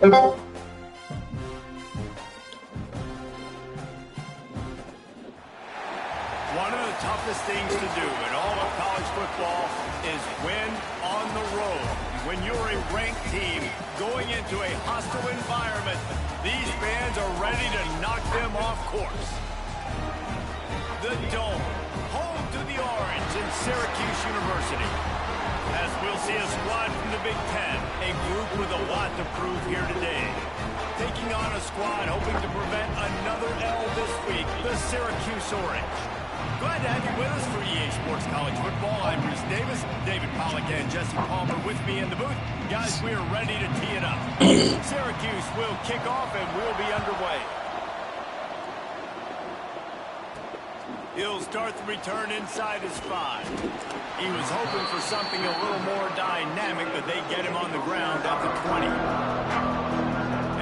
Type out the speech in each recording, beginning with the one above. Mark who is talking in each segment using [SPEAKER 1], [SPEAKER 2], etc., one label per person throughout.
[SPEAKER 1] One of the toughest things to do in all of college football is win on the road. When you're a ranked team going into a hostile environment, these fans are ready to knock them off course. The Dome, home to the Orange in Syracuse University. As we'll see a squad from the Big Ten, a group with a lot to prove here today. Taking on a squad hoping to prevent another L this week, the Syracuse Orange. Glad to have you with us for EA Sports College Football. I'm Reese Davis, David Pollack and Jesse Palmer with me in the booth. Guys, we are ready to tee it up. Syracuse will kick off and we'll be underway. He'll start the return inside his 5. He was hoping for something a little more dynamic, but they get him on the ground at the 20.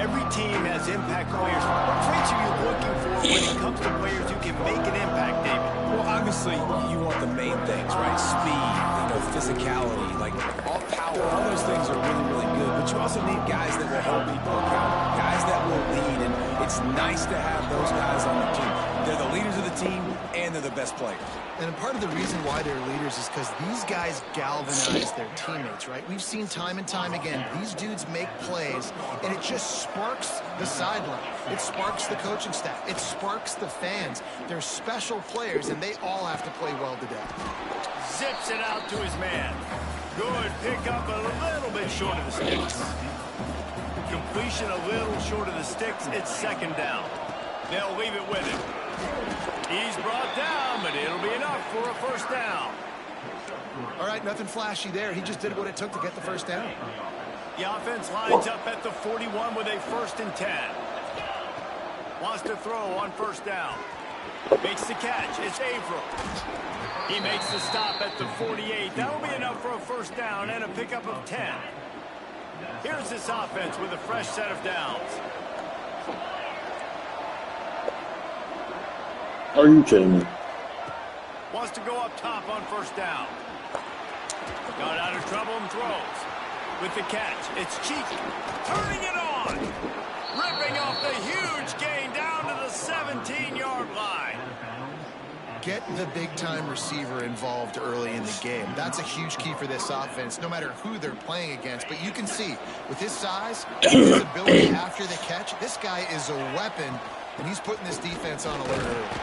[SPEAKER 1] Every team has impact players. What traits are you looking for when it comes to players who can make an impact, David?
[SPEAKER 2] Well, obviously, you want the main things, right? Speed, physicality, like all power, all those things are really, really good. But you also need guys that will hold people accountable, guys that will lead, and it's nice to have those guys on the team. They're the leaders of the team, and they're the best players.
[SPEAKER 3] And part of the reason why they're leaders is because these guys galvanize their teammates, right? We've seen time and time again, these dudes make plays, and it just sparks the sideline. It sparks the coaching staff. It sparks the fans. They're special players, and they all have to play well today.
[SPEAKER 1] Zips it out to his man. Good pickup, a little bit short of the sticks. Completion a little short of the sticks. It's second down. They'll leave it with him. He's brought down, but it'll be enough for a first down.
[SPEAKER 3] All right, nothing flashy there. He just did what it took to get the first down.
[SPEAKER 1] The offense lines up at the 41 with a 1st and 10. Wants to throw on first down. Makes the catch. It's Averill. He makes the stop at the 48. That'll be enough for a first down and a pickup of 10. Here's this offense with a fresh set of downs.
[SPEAKER 4] Are you kidding me?
[SPEAKER 1] Wants to go up top on first down. Got out of trouble and throws. With the catch, it's Cheek. Turning it on. Ripping off the huge gain down to the 17-yard line.
[SPEAKER 3] Get the big-time receiver involved early in the game. That's a huge key for this offense, no matter who they're playing against. But you can see, with his size, his ability after the catch, this guy is a weapon, and he's putting this defense on alert early.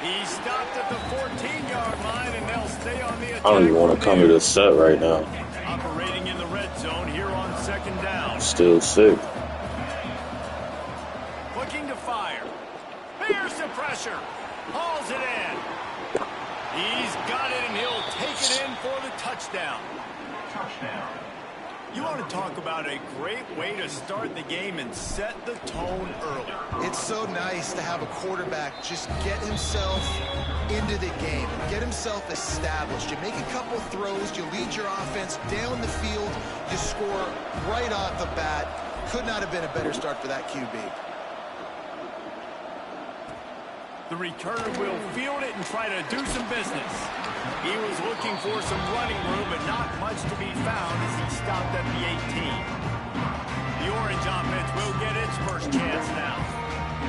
[SPEAKER 1] He stopped at the 14-yard line, and they'll stay on the attack.
[SPEAKER 4] I don't even want to come to this set right now.
[SPEAKER 1] Operating in the red zone here on second down.
[SPEAKER 4] Still sick.
[SPEAKER 1] Looking to fire. Here's the pressure. Hauls it in. He's got it, and he'll take it in for the touchdown. You want to talk about a great way to start the game and set the tone early.
[SPEAKER 3] It's so nice to have a quarterback just get himself into the game, get himself established. You make a couple throws, you lead your offense down the field, you score right off the bat. Could not have been a better start for that QB.
[SPEAKER 1] The returner will field it and try to do some business. He was looking for some running room, but not much to be found as he stopped at the 18. The Orange offense will get its first chance now.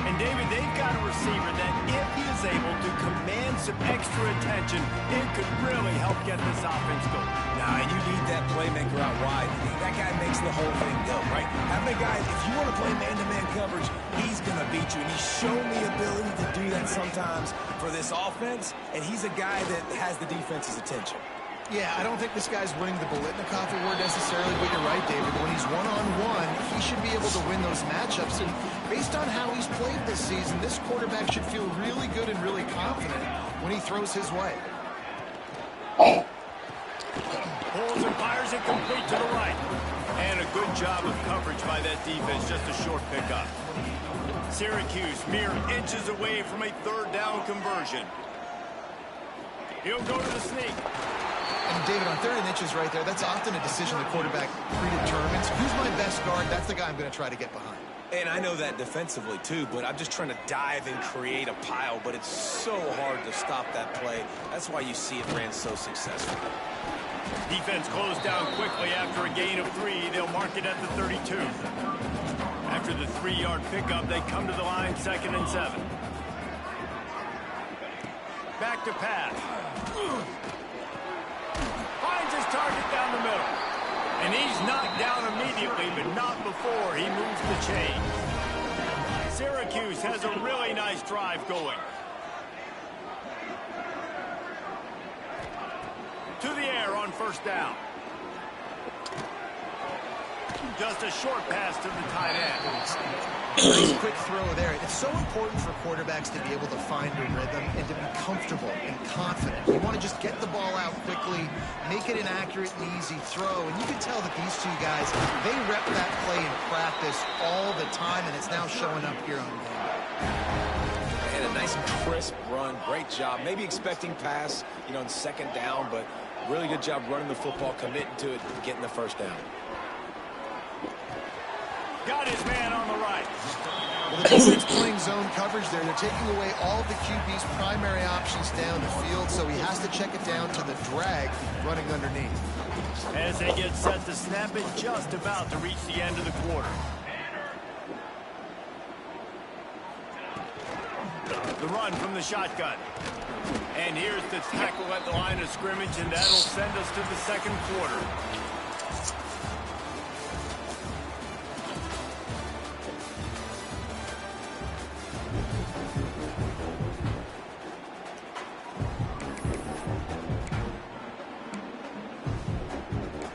[SPEAKER 1] And David, they've got a receiver that if he is able to command some extra attention, it could really help get this offense going.
[SPEAKER 2] Nah, you need that playmaker out wide. That guy makes the whole thing go, right? Having a guy, if you want to play man-to-man coverage, he's going to beat you. And he's shown the ability to do that sometimes for this offense. And he's a guy that has the defense's attention.
[SPEAKER 3] Yeah, I don't think this guy's winning the Biletnikoff award necessarily, but you're right, David. When he's one-on-one, he should be able to win those matchups. And based on how he's played this season, this quarterback should feel really good and really confident when he throws his way.
[SPEAKER 1] Pulls and fires it complete to the right. And a good job of coverage by that defense, just a short pickup. Syracuse mere inches away from a third down conversion. He'll go to the sneak.
[SPEAKER 3] And David, on 3rd and inches right there, that's often a decision the quarterback predetermines. Who's my best guard? That's the guy I'm going to try to get behind.
[SPEAKER 2] And I know that defensively, too, but I'm just trying to dive and create a pile, but it's so hard to stop that play. That's why you see it ran so successful.
[SPEAKER 1] Defense closed down quickly after a gain of 3. They'll mark it at the 32. After the 3-yard pickup, they come to the line 2nd and 7. Back to pass. Finds his target down the middle. And he's knocked down immediately, but not before he moves the chain. Syracuse has a really nice drive going. To the air on 1st down. Just a short pass to the tight end.
[SPEAKER 3] Nice quick throw there. It's so important for quarterbacks to be able to find a rhythm and to be comfortable and confident. You want to just get the ball out quickly, make it an accurate and easy throw. And you can tell that these two guys, they rep that play in practice all the time, and it's now showing up here on game.
[SPEAKER 2] And a nice crisp run. Great job. Maybe expecting pass, in 2nd down, but really good job running the football, committing to it, and getting the 1st down.
[SPEAKER 1] Got his man on the right.
[SPEAKER 3] Well, the defense playing zone coverage there. They're taking away all of the QB's primary options down the field, so he has to check it down to the drag running underneath.
[SPEAKER 1] As they get set to snap it, just about to reach the end of the quarter. The run from the shotgun. And here's the tackle at the line of scrimmage, and that'll send us to the 2nd quarter.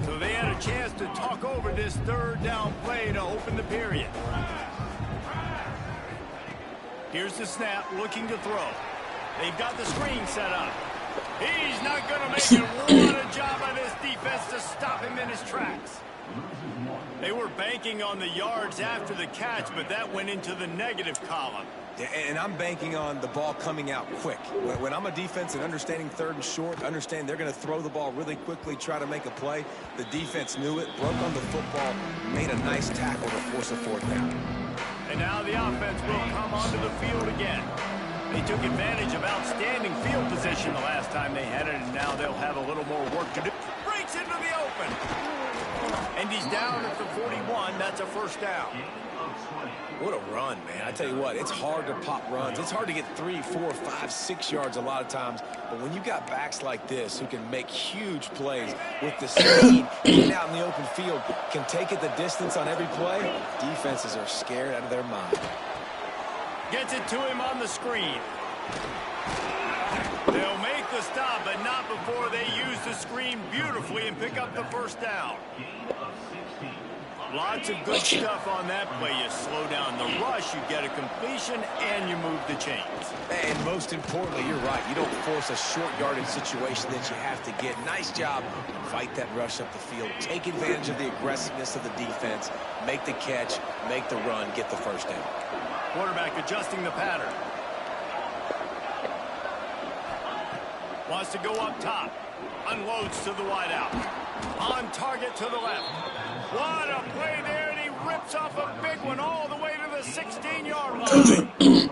[SPEAKER 1] So they had a chance to talk over this 3rd down play to open the period. Here's the snap, looking to throw. They've got the screen set up. He's not going to make it. What a job by this defense to stop him in his tracks. They were banking on the yards after the catch, but that went into the negative column.
[SPEAKER 2] Yeah, and I'm banking on the ball coming out quick. When I'm a defense and understanding 3rd and short, understand they're going to throw the ball really quickly, try to make a play. The defense knew it, broke on the football, made a nice tackle to force a 4th down.
[SPEAKER 1] And now the offense will come onto the field again. They took advantage of outstanding field position the last time they had it, and now they'll have a little more work to do. Breaks into the open. And he's down at the 41. That's a 1st down.
[SPEAKER 2] What a run, man. I tell you what, it's hard to pop runs. It's hard to get 3, 4, 5, 6 yards a lot of times. But when you got backs like this who can make huge plays with the speed, getting out in the open field, can take it the distance on every play, defenses are scared out of their mind.
[SPEAKER 1] Gets it to him on the screen. They'll make the stop, but not before they use the screen beautifully and pick up the 1st down. Lots of good stuff on that play. You slow down the rush, you get a completion, and you move the chains.
[SPEAKER 2] And most importantly, you're right. You don't force a short yardage situation that you have to get. Nice job. Fight that rush up the field. Take advantage of the aggressiveness of the defense. Make the catch, make the run, get the 1st down.
[SPEAKER 1] Quarterback adjusting the pattern. Wants to go up top. Unloads to the wideout. On target to the left. What a play there, and he rips off a big one all the way to the 16-yard line.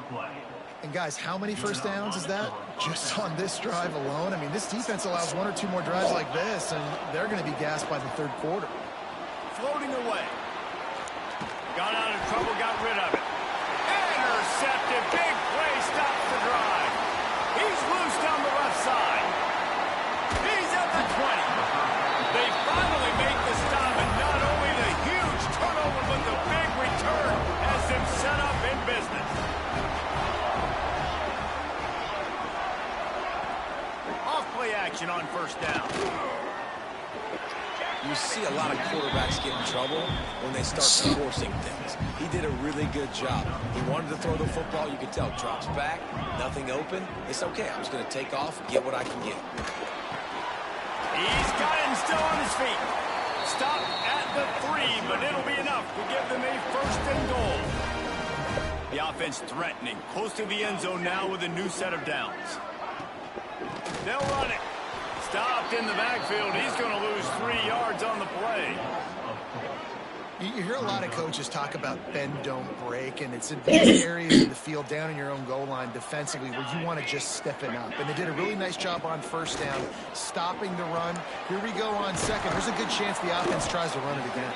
[SPEAKER 3] And guys, how many 1st downs is that just on this drive alone? I mean, this defense allows 1 or 2 more drives like this, and they're going to be gassed by the 3rd quarter.
[SPEAKER 1] Floating away. Got out of trouble, got rid of it. Intercepted. Big play stops the drive. He's loose down the left side. He's at the 20. They finally make the stop, and not only the huge turnover, but the big return has them set up in business. Off-play action on 1st down.
[SPEAKER 2] You see a lot of quarterbacks get in trouble when they start forcing things. He did a really good job. He wanted to throw the football. You could tell. Drops back, nothing open. It's okay. I'm just going to take off, get what I can get.
[SPEAKER 1] He's got him still on his feet. Stop at the 3, but it'll be enough to give them a 1st and goal. The offense threatening, close to the end zone now with a new set of downs. They'll run it. Stopped in the backfield. He's going to lose 3 yards on the play.
[SPEAKER 3] You hear a lot of coaches talk about bend, don't break, and it's in these areas of the field down in your own goal line defensively where you want to just stiffen up. And they did a really nice job on 1st down, stopping the run. Here we go on 2nd. There's a good chance the offense tries to run it again.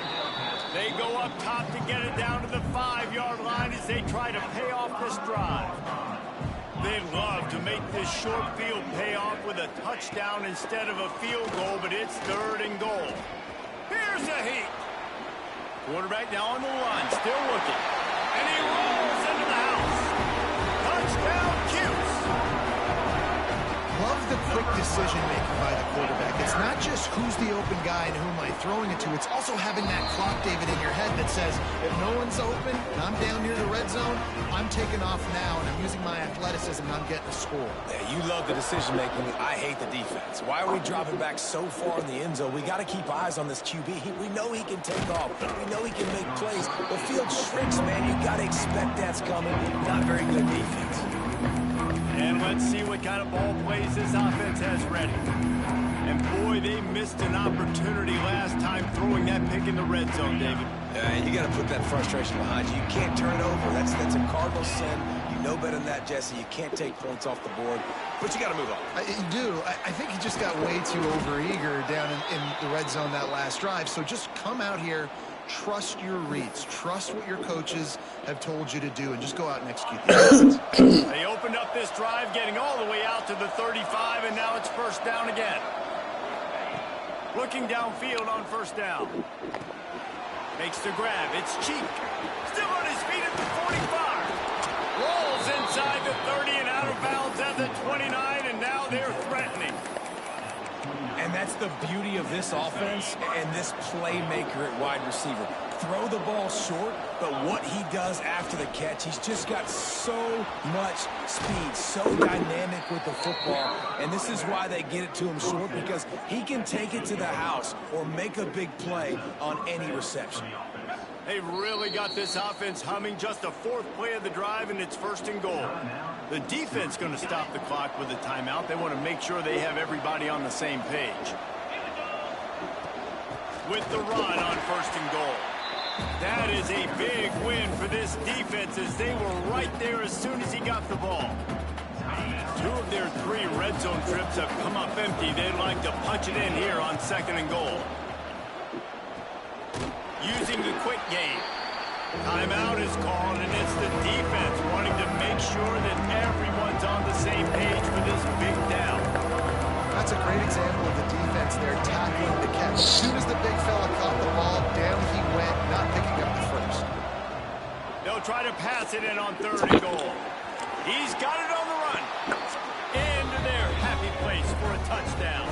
[SPEAKER 1] They go up top to get it down to the 5-yard line as they try to pay off this drive. They'd love to make this short field pay off with a touchdown instead of a field goal, but it's 3rd and goal. Here's a heat. Quarterback now on the run, still looking. And he rolls into the house. Touchdown, Cuse.
[SPEAKER 3] Love the quick decision-making by the quarterback. It's not just who's the open guy and who am I throwing it to. It's also having that clock, David, in your head that says, if no one's open and I'm down near the red zone, I'm taking off now and I'm using my athleticism and I'm getting a score.
[SPEAKER 2] Yeah, you love the decision-making. I hate the defense. Why are we dropping back so far in the end zone? We got to keep eyes on this QB. We know he can take off. We know he can make plays. The field shrinks, man. You got to expect that's coming. Not very good defense.
[SPEAKER 1] And let's see what kind of ball plays this offense has ready. And boy, they missed an opportunity last time throwing that pick in the red zone, David.
[SPEAKER 2] You got to put that frustration behind you. You can't turn it over. That's a cardinal sin. You know better than that, Jesse. You can't take points off the board, but you got to move on.
[SPEAKER 3] You do. I think he just got way too overeager down in the red zone that last drive. So just come out here, trust your reads, trust what your coaches have told you to do, and just go out and execute the offense.
[SPEAKER 1] They opened up this drive, getting all the way out to the 35, and now it's 1st down again. Looking downfield on 1st down. Makes the grab. It's Cheek. Still on his feet at the 45. Rolls inside the 30 and out of bounds at the 29, and now they're threatening.
[SPEAKER 2] And that's the beauty of this offense and this playmaker at wide receiver. Throw the ball short, but what he does after the catch, he's just got so much speed, so dynamic with the football. And this is why they get it to him short, because he can take it to the house or make a big play on any reception.
[SPEAKER 1] They've really got this offense humming. Just a 4th play of the drive, and it's 1st and goal. The defense going to stop the clock with a timeout. They want to make sure they have everybody on the same page. With the run on 1st and goal. That is a big win for this defense, as they were right there as soon as he got the ball. 2 of their 3 red zone trips have come up empty. They'd like to punch it in here on 2nd and goal. Using the quick game. Timeout is called, and it's the defense wanting to make sure that everyone's on the same page for this big down.
[SPEAKER 3] That's a great example of the defense there tackling the catch. As soon as the big fella caught the ball, down he went, not picking up the first.
[SPEAKER 1] They'll try to pass it in on 3rd and goal. He's got it on the run. Into their happy place for a touchdown.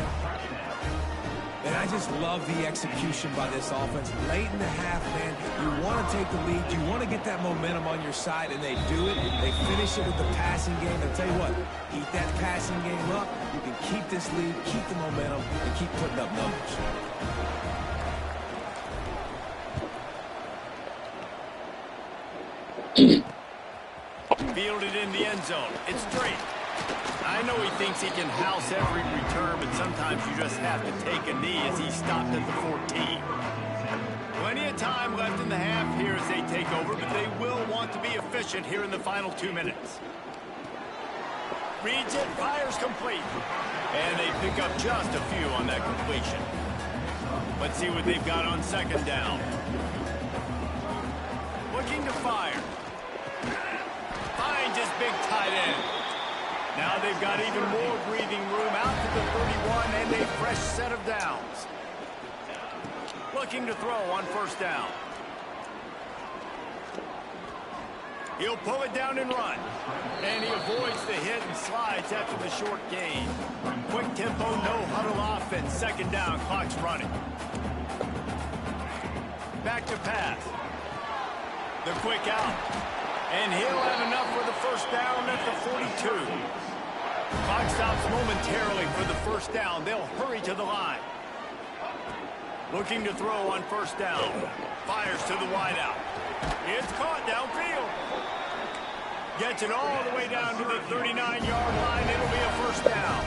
[SPEAKER 2] And I just love the execution by this offense. Late in the half, man, you want to take the lead. You want to get that momentum on your side, and they do it. They finish it with the passing game. I'll tell you what, keep that passing game up. You can keep this lead, keep the momentum, and keep putting up numbers.
[SPEAKER 1] Fielded in the end zone. It's straight. I know he thinks he can house every return, but sometimes you just have to take a knee as he stopped at the 14. Plenty of time left in the half here as they take over, but they will want to be efficient here in the final 2 minutes. Reads it, fires complete. And they pick up just a few on that completion. Let's see what they've got on 2nd down. Looking to fire. Finds his big tight end. Now they've got even more breathing room out to the 31 and a fresh set of downs. Looking to throw on 1st down. He'll pull it down and run. And he avoids the hit and slides after the short gain. Quick tempo, no huddle offense. 2nd down, clock's running. Back to pass. The quick out. And he'll have enough for the 1st down at the 42. Clock stops momentarily for the 1st down. They'll hurry to the line. Looking to throw on 1st down. Fires to the wideout. It's caught downfield. Gets it all the way down to the 39-yard line. It'll be a 1st down.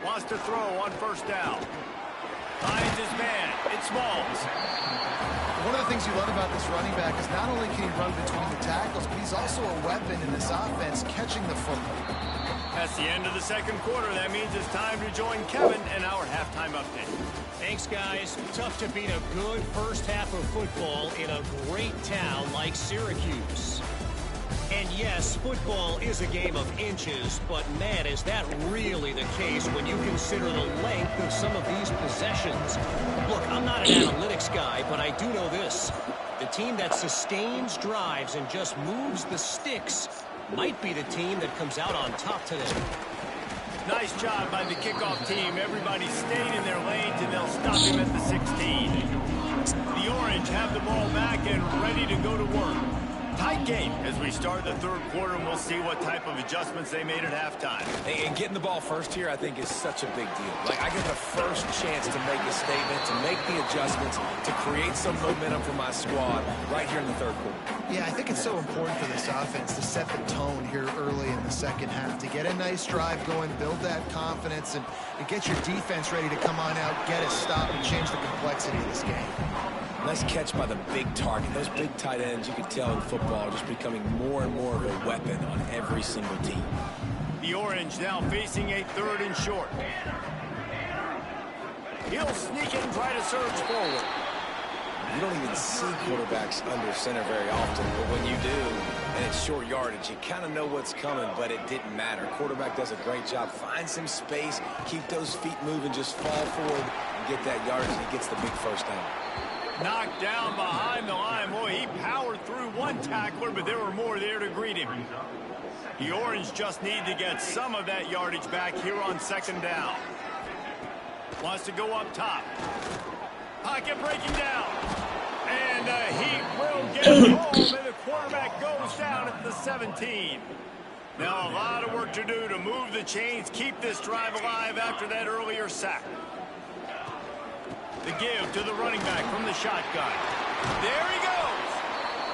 [SPEAKER 1] Wants to throw on 1st down. Finds his man. It's Smalls.
[SPEAKER 3] One of the things you love about this running back is not only can he run between the tackles, but he's also a weapon in this offense, catching the football.
[SPEAKER 1] That's the end of the second quarter. That means it's time to join Kevin in our halftime update.
[SPEAKER 5] Thanks, guys. Tough to beat a good first half of football in a great town like Syracuse. And yes, football is a game of inches, but man, is that really the case when you consider the length of some of these possessions. Look, I'm not an analytics guy, but I do know this. The team that sustains drives and just moves the sticks might be the team that comes out on top today.
[SPEAKER 1] Nice job by the kickoff team. Everybody stayed in their lanes, and they'll stop him at the 16. The Orange have the ball back and ready to go to work. Tight game as we start the third quarter, and we'll see what type of adjustments they made at halftime.
[SPEAKER 2] And getting the ball first here, I think, is such a big deal. Like, I get the first chance to make a statement, to make the adjustments, to create some momentum for my squad right here in the third quarter.
[SPEAKER 3] Yeah, I think it's so important for this offense to set the tone here early in the second half, to get a nice drive going, build that confidence, and get your defense ready to come on out, get a stop, and change the complexity of this game.
[SPEAKER 2] Nice catch by the big target. Those big tight ends, you can tell in football, are just becoming more and more of a weapon on every single team.
[SPEAKER 1] The Orange now facing a third and short. He'll sneak it and try to surge forward.
[SPEAKER 2] You don't even see quarterbacks under center very often, but when you do, and it's short yardage, you kind of know what's coming, but it didn't matter. Quarterback does a great job. Find some space, keep those feet moving, just fall forward and get that yardage, and he gets the big first down.
[SPEAKER 1] Knocked down behind the line. Boy, he powered through one tackler, but there were more there to greet him. The Orange just need to get some of that yardage back here on second down. Wants to go up top. Pocket breaking down. And he will get it home, and the quarterback goes down at the 17. Now a lot of work to do to move the chains, keep this drive alive after that earlier sack. The give to the running back from the shotgun. There he goes.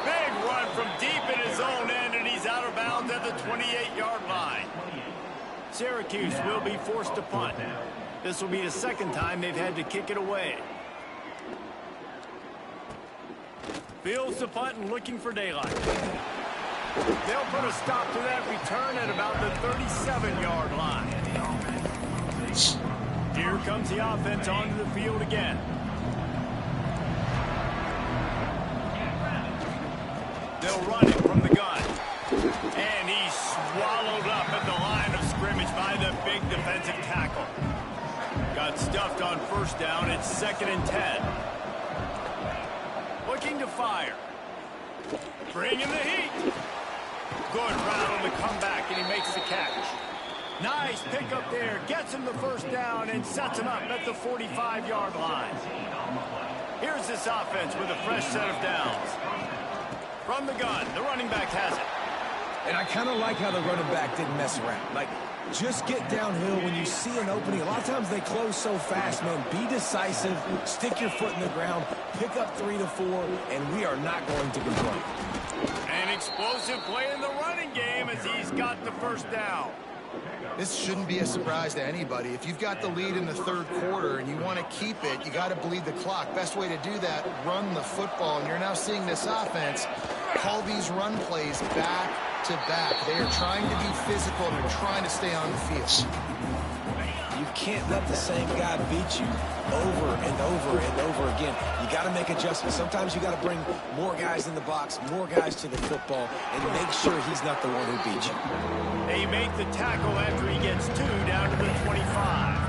[SPEAKER 1] Big run from deep in his own end, and he's out of bounds at the 28-yard line. Syracuse will be forced to punt. This will be the second time they've had to kick it away. Fields the punt and looking for daylight. They'll put a stop to that return at about the 37-yard line. Here comes the offense onto the field again. They'll run it from the gun. And he's swallowed up at the line of scrimmage by the big defensive tackle. Got stuffed on first down. It's 2nd and 10. Looking to fire. Bringing the heat. Good route on the comeback, and he makes the catch. Nice pickup there. Gets him the first down and sets him up at the 45-yard line. Here's this offense with a fresh set of downs. From the gun, the running back has it.
[SPEAKER 2] And I kind of like how the running back didn't mess around. Like, just get downhill when you see an opening. A lot of times they close so fast, man. Be decisive, stick your foot in the ground, pick up 3 to 4, and we are not going to complain.
[SPEAKER 1] An explosive play in the running game as he's got the first down.
[SPEAKER 3] This shouldn't be a surprise to anybody. If you've got the lead in the third quarter and you want to keep it, you got to bleed the clock. Best way to do that, run the football. And you're now seeing this offense call these run plays back to back. They are trying to be physical. They're trying to stay on the field.
[SPEAKER 2] You can't let the same guy beat you over and over and over again. You got to make adjustments. Sometimes you got to bring more guys in the box, more guys to the football, and make sure he's not the one who beat you.
[SPEAKER 1] They make the tackle after he gets 2 down to the 25.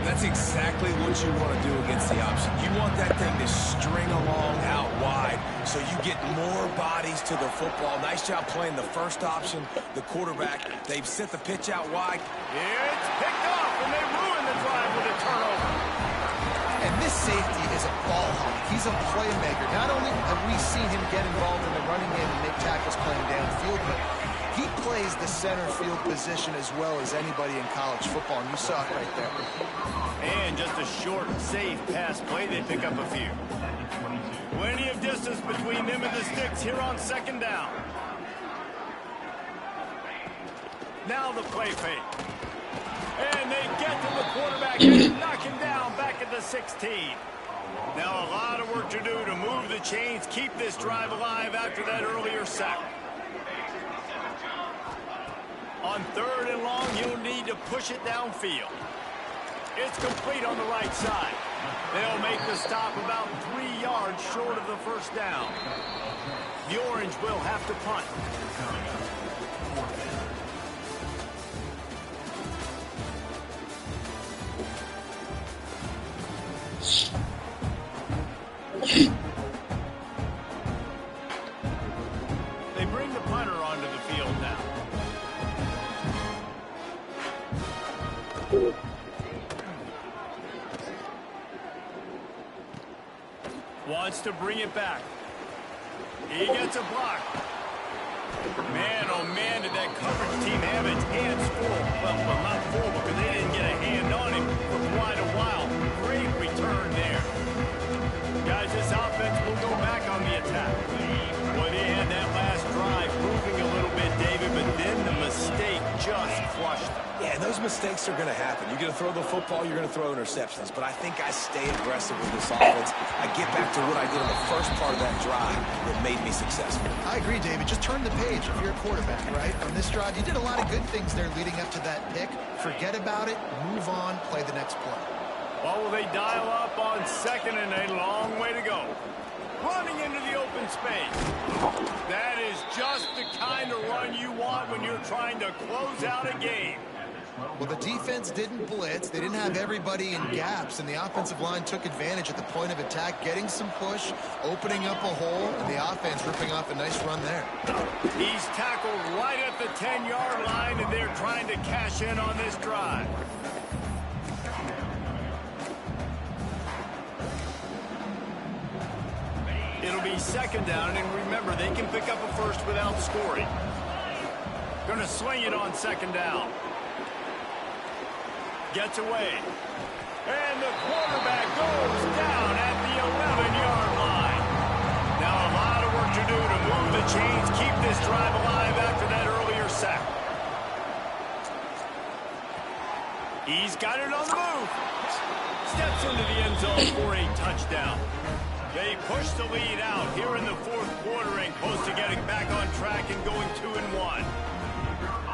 [SPEAKER 2] That's exactly what you want to do against the option. You want that thing to string along out wide so you get more bodies to the football. Nice job playing the first option, the quarterback. They've set the pitch out wide.
[SPEAKER 1] It's picked off, and they ruin the drive with a turnover.
[SPEAKER 3] And this safety is a ball hawk. He's a playmaker. Not only have we seen him get involved in the running game and make tackles playing downfield, but he plays the center field position as well as anybody in college football, and you saw it right there.
[SPEAKER 1] And just a short, safe pass play. They pick up a few. Plenty of distance between them and the sticks here on second down. Now the play fake. And they get to the quarterback and knock him down back at the 16. Now a lot of work to do to move the chains, keep this drive alive after that earlier sack. On 3rd and long, you'll need to push it downfield. It's complete on the right side. They'll make the stop about 3 yards short of the first down. The Orange will have to punt. They bring the punter onto the field now. Wants to bring it back. He gets a block. Man, oh man, did that coverage team have its hands full. Well, not full because they didn't get a hand on him for quite a while. Great return there. Guys, this offense will go back on the attack. Boy, they had that last drive moving a little bit, David, but then the mistake just crushed them.
[SPEAKER 2] Yeah, those mistakes are going to happen. You're going to throw the football, you're going to throw interceptions. But I think I stay aggressive with this offense. I get back to what I did in the first part of that drive that made me successful.
[SPEAKER 3] I agree, David. Just turn the page if you're a quarterback, right? On this drive, you did a lot of good things there leading up to that pick. Forget about it, move on, play the next play.
[SPEAKER 1] Well, will they dial up on 2nd and a long way to go? Running into the open space. That is just the kind of run you want when you're trying to close out a game.
[SPEAKER 3] Well, the defense didn't blitz. They didn't have everybody in gaps, and the offensive line took advantage at the point of attack, getting some push, opening up a hole, and the offense ripping off a nice run there.
[SPEAKER 1] He's tackled right at the 10-yard line, and they're trying to cash in on this drive. It'll be 2nd down, and remember, they can pick up a first without scoring. Gonna swing it on 2nd down. Gets away. And the quarterback goes down at the 11-yard line. Now a lot of work to do to move the chains, keep this drive alive after that earlier sack. He's got it on the move. Steps into the end zone for a touchdown. They push the lead out here in the 4th quarter and close to getting back on track and going 2-1.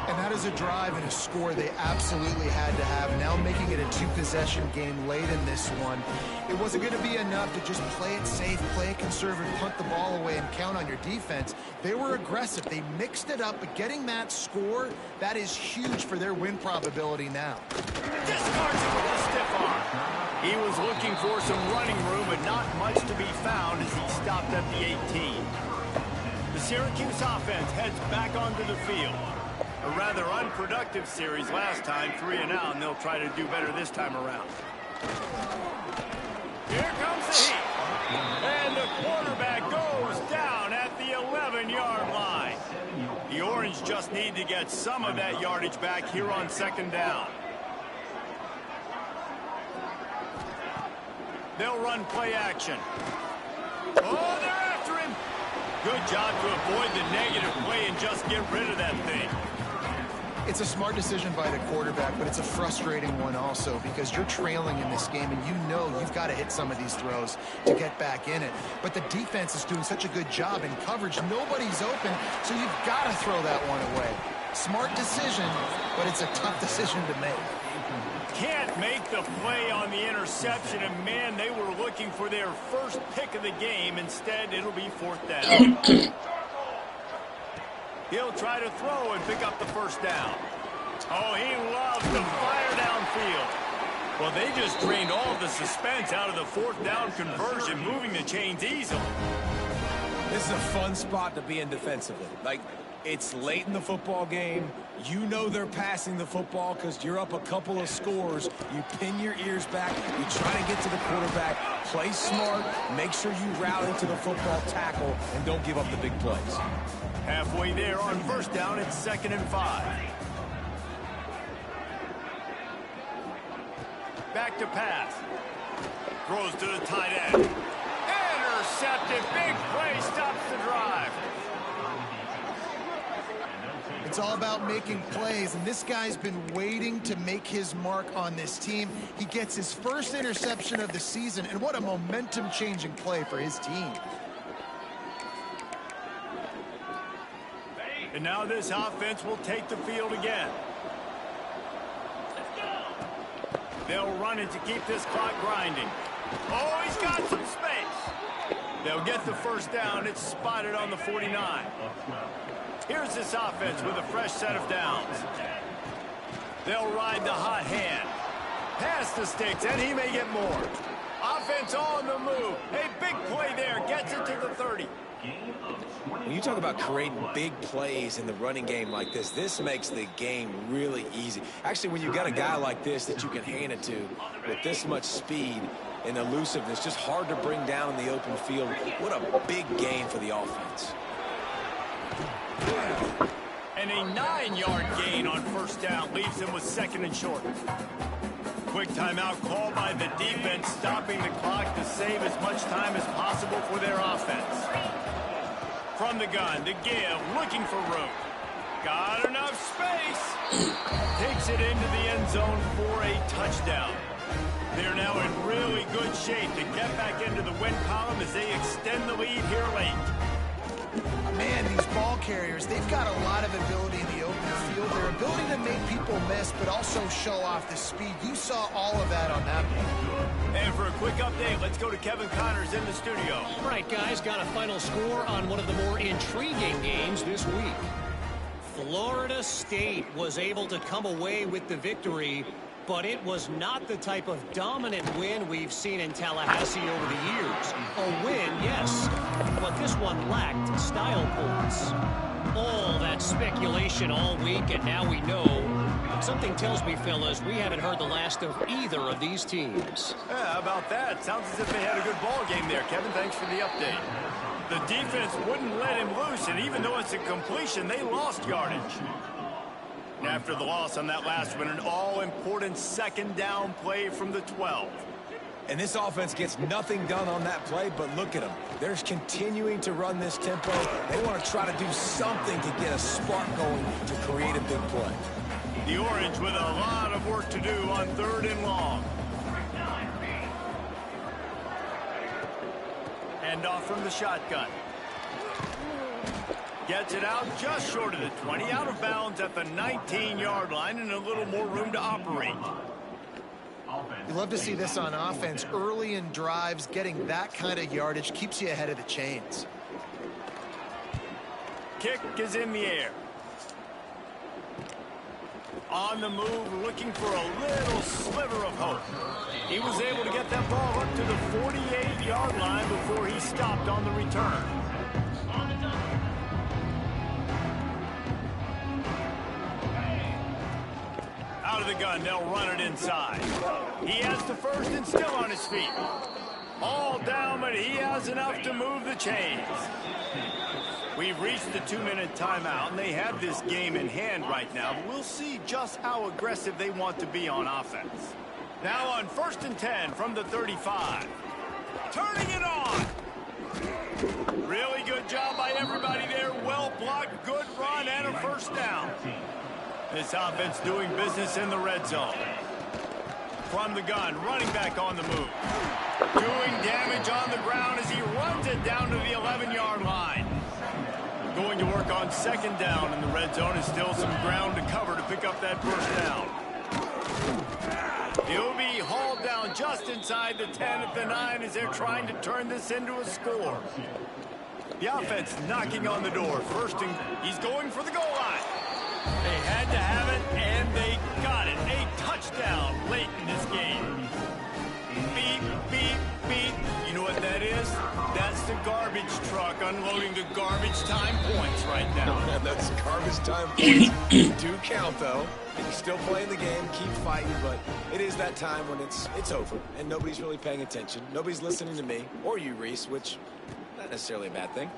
[SPEAKER 3] And that is a drive and a score they absolutely had to have. Now making it a 2-possession game late in this one. It wasn't going to be enough to just play it safe, play it conservative, punt the ball away, and count on your defense. They were aggressive. They mixed it up, but getting that score, that is huge for their win probability now.
[SPEAKER 1] Discards it with a stiff arm. He was looking for some running room, but not much to be found as he stopped at the 18. The Syracuse offense heads back onto the field. A rather unproductive series last time, 3 and out, and they'll try to do better this time around. Here comes the heat. And the quarterback goes down at the 11-yard line. The Orange just need to get some of that yardage back here on 2nd down. They'll run play action. Oh, they're after him. Good job to avoid the negative play and just get rid of that thing.
[SPEAKER 3] It's a smart decision by the quarterback, but it's a frustrating one also because you're trailing in this game and you know you've got to hit some of these throws to get back in it. But the defense is doing such a good job in coverage. Nobody's open, so you've got to throw that one away. Smart decision, but it's a tough decision to make.
[SPEAKER 1] Can't make the play on the interception, and man, they were looking for their first pick of the game. Instead, it'll be 4th down. He'll try to throw and pick up the first down. Oh, he loves to fire downfield. Well, they just drained all of the suspense out of the 4th down conversion, moving the chains easily.
[SPEAKER 2] This is a fun spot to be in defensively. Like, it's late in the football game. You know they're passing the football because you're up a couple of scores. You pin your ears back. You try to get to the quarterback. Play smart. Make sure you route into the football tackle and don't give up the big plays.
[SPEAKER 1] Halfway there on 1st down, it's 2nd and 5. Back to pass. Throws to the tight end. Intercepted. Big play stops the drive.
[SPEAKER 3] It's all about making plays, and this guy's been waiting to make his mark on this team. He gets his first interception of the season, and what a momentum-changing play for his team.
[SPEAKER 1] And now this offense will take the field again. They'll run it to keep this clock grinding. Oh, he's got some space. They'll get the first down. It's spotted on the 49. Here's this offense with a fresh set of downs. They'll ride the hot hand. Pass the sticks, and he may get more. Offense on the move. A big play there. Gets it to the 30.
[SPEAKER 2] When you talk about creating big plays in the running game like this, this makes the game really easy. Actually, when you've got a guy like this that you can hand it to with this much speed and elusiveness, just hard to bring down in the open field. What a big gain for the offense.
[SPEAKER 1] And a 9-yard gain on first down leaves them with 2nd and short. Quick timeout called by the defense, stopping the clock to save as much time as possible for their offense. From the gun to give, looking for room. Got enough space. Takes it into the end zone for a touchdown. They're now in really good shape to get back into the win column as they extend the lead here late.
[SPEAKER 3] Man, these ball carriers, they've got a lot of ability in the open field. Their ability to make people miss, but also show off the speed. You saw all of that on that play.
[SPEAKER 1] And for a quick update, let's go to Kevin Connors in the studio.
[SPEAKER 5] All right, guys, got a final score on one of the more intriguing games this week. Florida State was able to come away with the victory, but it was not the type of dominant win we've seen in Tallahassee over the years. A win, yes, but this one lacked style points. All that speculation all week, and now we know. Something tells me, fellas, we haven't heard the last of either of these teams.
[SPEAKER 1] Yeah, how about that? Sounds as if they had a good ball game there. Kevin, thanks for the update. The defense wouldn't let him loose, and even though it's a completion, they lost yardage. After the loss on that last one, an all-important 2nd down play from the 12.
[SPEAKER 2] And this offense gets nothing done on that play, but look at them. They're continuing to run this tempo. They want to try to do something to get a spark going to create a big play.
[SPEAKER 1] The Orange with a lot of work to do on 3rd and long. Hand off from the shotgun. Gets it out just short of the 20, out of bounds at the 19-yard line, and a little more room to operate.
[SPEAKER 3] You love to see this on offense. Early in drives, getting that kind of yardage keeps you ahead of the chains.
[SPEAKER 1] Kick is in the air. On the move, looking for a little sliver of hope. He was able to get that ball up to the 48-yard line before he stopped on the return. Out of the gun, they'll run it inside. He has the first and still on his feet. All down, but he has enough to move the chains. We've reached the 2-minute timeout, and they have this game in hand right now, but we'll see just how aggressive they want to be on offense. Now on 1st and 10 from the 35. Turning it on. Really good job by everybody there. Well blocked, good run, and a first down. This offense doing business in the red zone. From the gun, running back on the move. Doing damage on the ground as he runs it down to the 11-yard line. Going to work on 2nd down in the red zone, and still some ground to cover to pick up that first down. He'll be hauled down just inside the 10 at the 9 as they're trying to turn this into a score. The offense knocking on the door. First, and he's going for the goal line. They had to have it, and they got it. A touchdown late in this game. Beep, beep, beep. You know what that is? That's the garbage truck unloading the garbage time points right now.
[SPEAKER 2] That's garbage time points. Do count, though. You're still playing the game, keep fighting, but it is that time when it's over, and nobody's really paying attention. Nobody's listening to me, or you, Reese, which not necessarily a bad thing.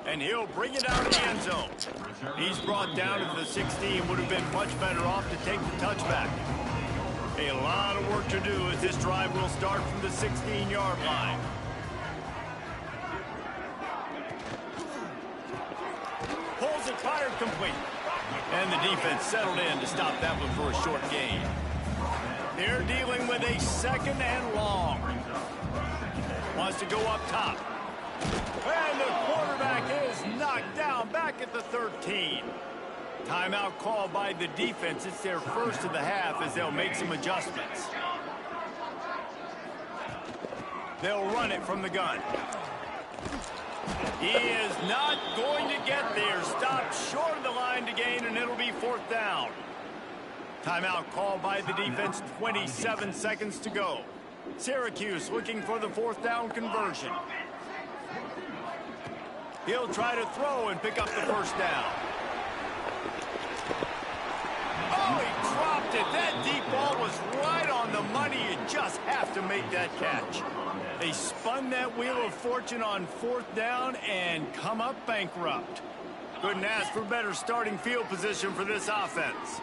[SPEAKER 1] And he'll bring it out of the end zone. He's brought down to the 16. Would have been much better off to take the touchback. A lot of work to do as this drive will start from the 16-yard line. Pulls it, fired complete. And the defense settled in to stop that one for a short gain. They're dealing with a 2nd and long. Wants to go up top. And the quarterback is knocked down back at the 13. Timeout called by the defense. It's their first of the half as they'll make some adjustments. They'll run it from the gun. He is not going to get there. Stopped short of the line to gain, and it'll be 4th down. Timeout called by the defense, 27 seconds to go. Syracuse looking for the 4th down conversion. He'll try to throw and pick up the 1st down. Oh, he dropped it. That deep ball was right on the money. You just have to make that catch. They spun that wheel of fortune on 4th down and come up bankrupt. Couldn't ask for better starting field position for this offense.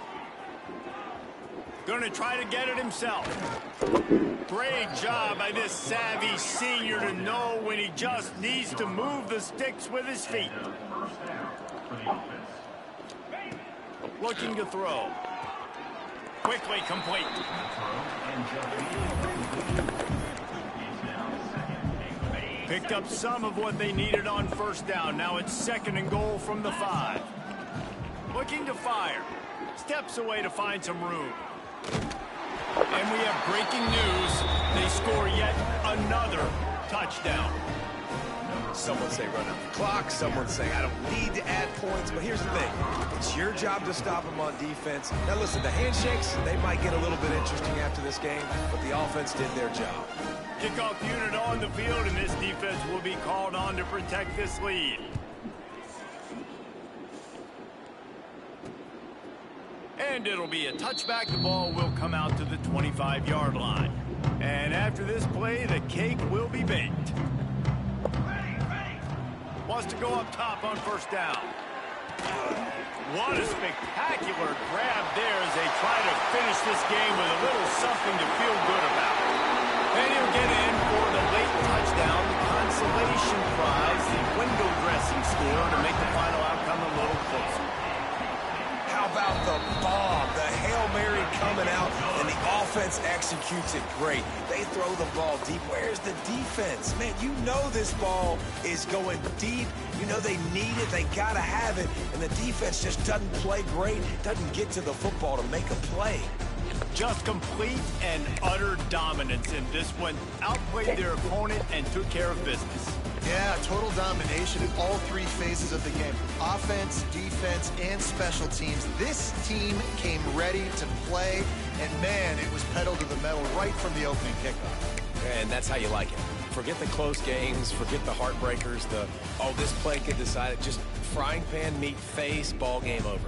[SPEAKER 1] Going to try to get it himself. Great job by this savvy senior to know when he just needs to move the sticks with his feet. Looking to throw. Quickly complete. Picked up some of what they needed on 1st down. Now it's 2nd and goal from the 5. Looking to fire. Steps away to find some room. And we have breaking news. They score yet another touchdown.
[SPEAKER 2] Someone say run out the clock. Someone say I don't need to add points. But here's the thing. It's your job to stop them on defense. Now listen, the handshakes, they might get a little bit interesting after this game, but the offense did their job.
[SPEAKER 1] Kickoff unit on the field, and this defense will be called on to protect this lead. And it'll be a touchback. The ball will come out to the 25-yard line. And after this play, the cake will be baked. Wants to go up top on 1st down. What a spectacular grab there as they try to finish this game with a little something to feel good about. And he'll get in for the late touchdown, the consolation prize, the window dressing score to make the final outcome a little closer.
[SPEAKER 2] How about the bomb? The Hail Mary coming out, and the offense executes it great. They throw the ball deep. Where's the defense? Man, you know this ball is going deep. You know they need it. They got to have it. And the defense just doesn't play great, doesn't get to the football to make a play.
[SPEAKER 1] Just complete and utter dominance in this one. Outplayed their opponent and took care of business.
[SPEAKER 3] Yeah, total domination in all 3 phases of the game. Offense, defense, and special teams. This team came ready to play, and man, it was pedal to the metal right from the opening kickoff.
[SPEAKER 2] And that's how you like it. Forget the close games, forget the heartbreakers, this play could decide it. Just frying pan meet face, ball game over.